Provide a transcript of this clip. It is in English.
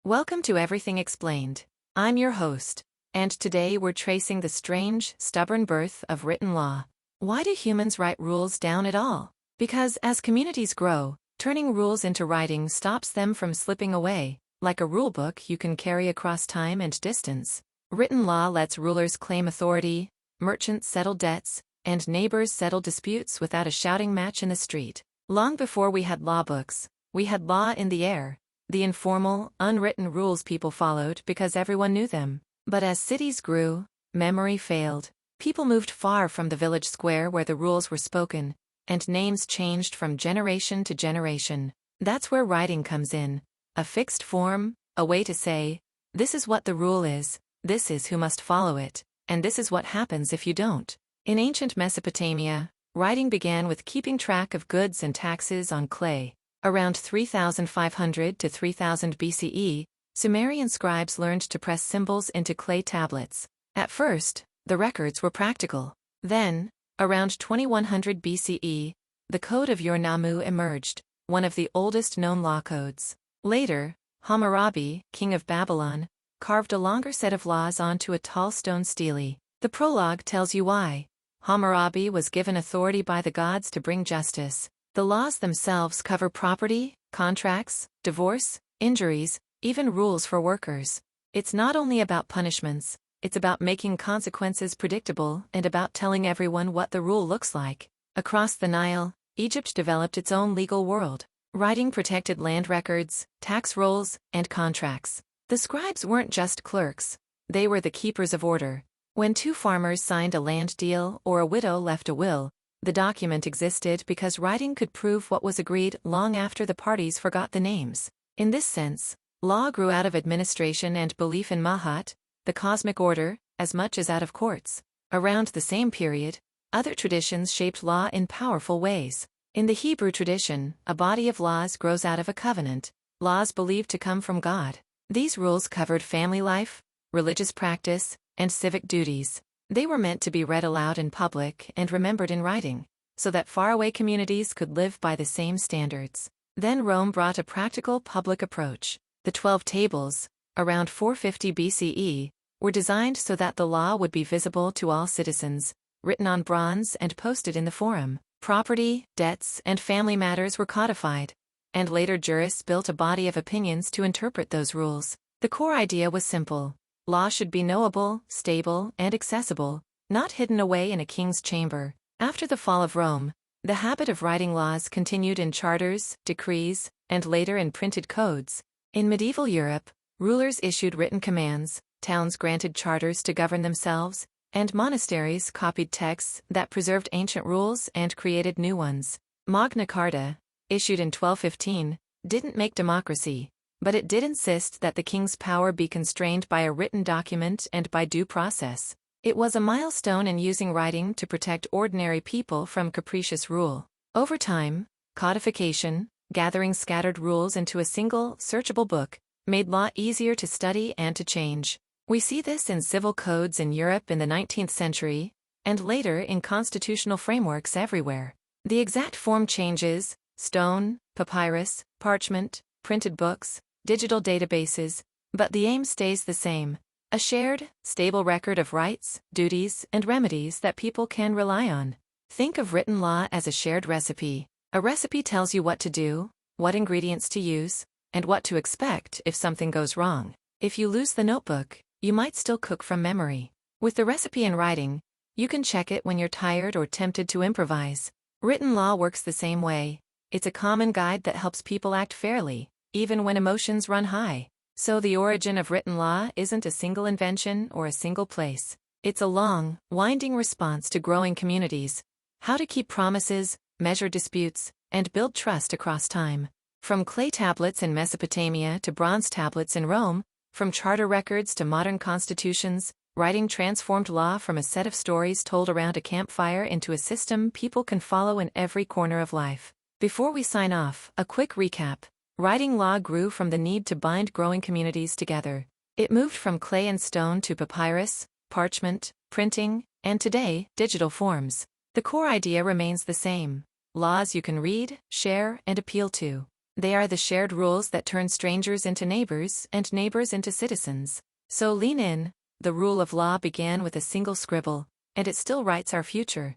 Welcome to Everything Explained. I'm your host, and today we're tracing the strange, stubborn birth of written law. Why do humans write rules down at all? Because as communities grow, turning rules into writing stops them from slipping away, like a rulebook you can carry across time and distance. Written law lets rulers claim authority, merchants settle debts, and neighbors settle disputes without a shouting match in the street. Long before we had law books, we had law in the air. The informal, unwritten rules people followed because everyone knew them. But as cities grew, memory failed. People moved far from the village square where the rules were spoken, and names changed from generation to generation. That's where writing comes in. A fixed form, a way to say, this is what the rule is, this is who must follow it, and this is what happens if you don't. In ancient Mesopotamia, writing began with keeping track of goods and taxes on clay. Around 3500 to 3000 BCE, Sumerian scribes learned to press symbols into clay tablets. At first, the records were practical. Then, around 2100 BCE, the Code of Ur-Nammu emerged, one of the oldest known law codes. Later, Hammurabi, king of Babylon, carved a longer set of laws onto a tall stone stele. The prologue tells you why. Hammurabi was given authority by the gods to bring justice. The laws themselves cover property, contracts, divorce, injuries, even rules for workers. It's not only about punishments, it's about making consequences predictable and about telling everyone what the rule looks like. Across the Nile, Egypt developed its own legal world. Writing protected land records, tax rolls, and contracts. The scribes weren't just clerks, they were the keepers of order. When two farmers signed a land deal or a widow left a will, the document existed because writing could prove what was agreed long after the parties forgot the names. In this sense, law grew out of administration and belief in Ma'at, the cosmic order, as much as out of courts. Around the same period, other traditions shaped law in powerful ways. In the Hebrew tradition, a body of laws grows out of a covenant, laws believed to come from God. These rules covered family life, religious practice, and civic duties. They were meant to be read aloud in public and remembered in writing, so that faraway communities could live by the same standards. Then Rome brought a practical public approach. The 12 Tables, around 450 BCE, were designed so that the law would be visible to all citizens, written on bronze and posted in the Forum. Property, debts, and family matters were codified, and later jurists built a body of opinions to interpret those rules. The core idea was simple. Law should be knowable, stable, and accessible, not hidden away in a king's chamber. After the fall of Rome, the habit of writing laws continued in charters, decrees, and later in printed codes. In medieval Europe, rulers issued written commands, towns granted charters to govern themselves, and monasteries copied texts that preserved ancient rules and created new ones. Magna Carta, issued in 1215, didn't make democracy, but it did insist that the king's power be constrained by a written document and by due process. It was a milestone in using writing to protect ordinary people from capricious rule. Over time, codification, gathering scattered rules into a single, searchable book, made law easier to study and to change. We see this in civil codes in Europe in the 19th century, and later in constitutional frameworks everywhere. The exact form changes: stone, papyrus, parchment, printed books, digital databases, but the aim stays the same. A shared, stable record of rights, duties, and remedies that people can rely on. Think of written law as a shared recipe. A recipe tells you what to do, what ingredients to use, and what to expect if something goes wrong. If you lose the notebook, you might still cook from memory. With the recipe in writing, you can check it when you're tired or tempted to improvise. Written law works the same way. It's a common guide that helps people act fairly, even when emotions run high. So the origin of written law isn't a single invention or a single place. It's a long, winding response to growing communities. How to keep promises, measure disputes, and build trust across time. From clay tablets in Mesopotamia to bronze tablets in Rome, from charter records to modern constitutions, writing transformed law from a set of stories told around a campfire into a system people can follow in every corner of life. Before we sign off, a quick recap. Writing law grew from the need to bind growing communities together. It moved from clay and stone to papyrus, parchment, printing, and today, digital forms. The core idea remains the same: laws you can read, share, and appeal to. They are the shared rules that turn strangers into neighbors and neighbors into citizens. So lean in. The rule of law began with a single scribble, and it still writes our future.